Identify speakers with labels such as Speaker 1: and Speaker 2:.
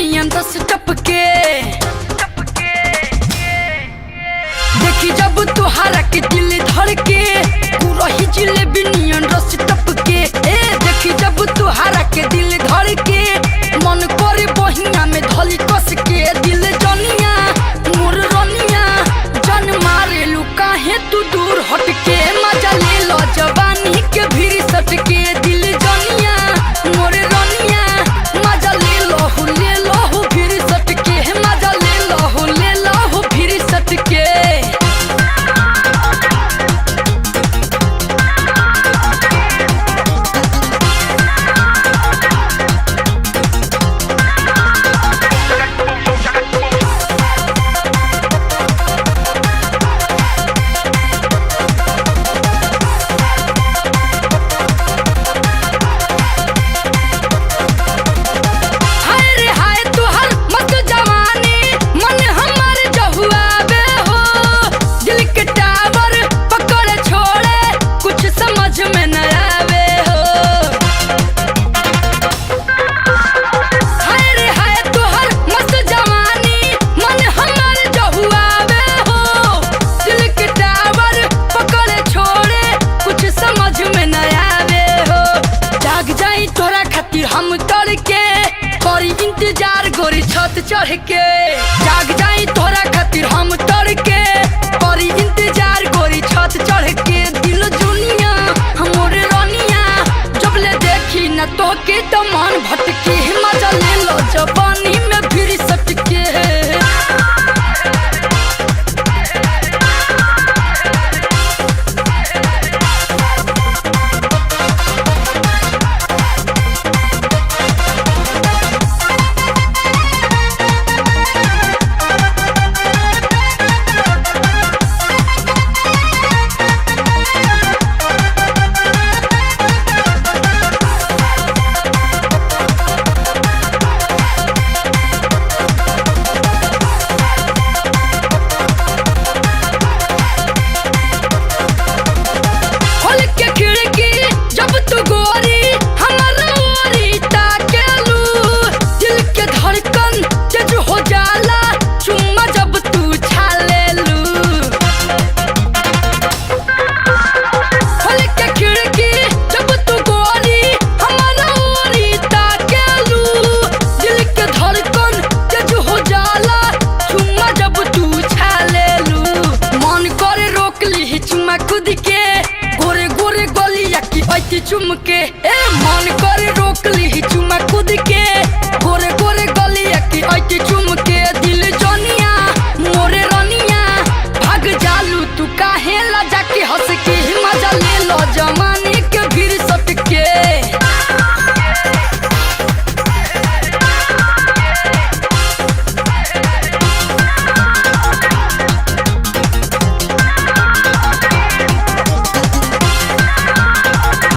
Speaker 1: नियन रस टपके। देखी जब तुहारा के दिल धड़के, पूरा ही जिलेबी नियन रस टपके। देखी जब तुहारा के दिल धड़के, मन करे बहिया में धली कस के। दिल जनिया मोर रनिया, जन मारे लू काहे तू दूर हटके। मजा ले लो जवानी के भीड़ सटके। दिल जनिया मोर रनिया, मजा ले लो भीड़ सटके। मजा ले लो भीड़ सटके। हम तड़के करी इंतजार गोरी छत चढ़ के। जाग जाई तोरा खातिर हम तड़के।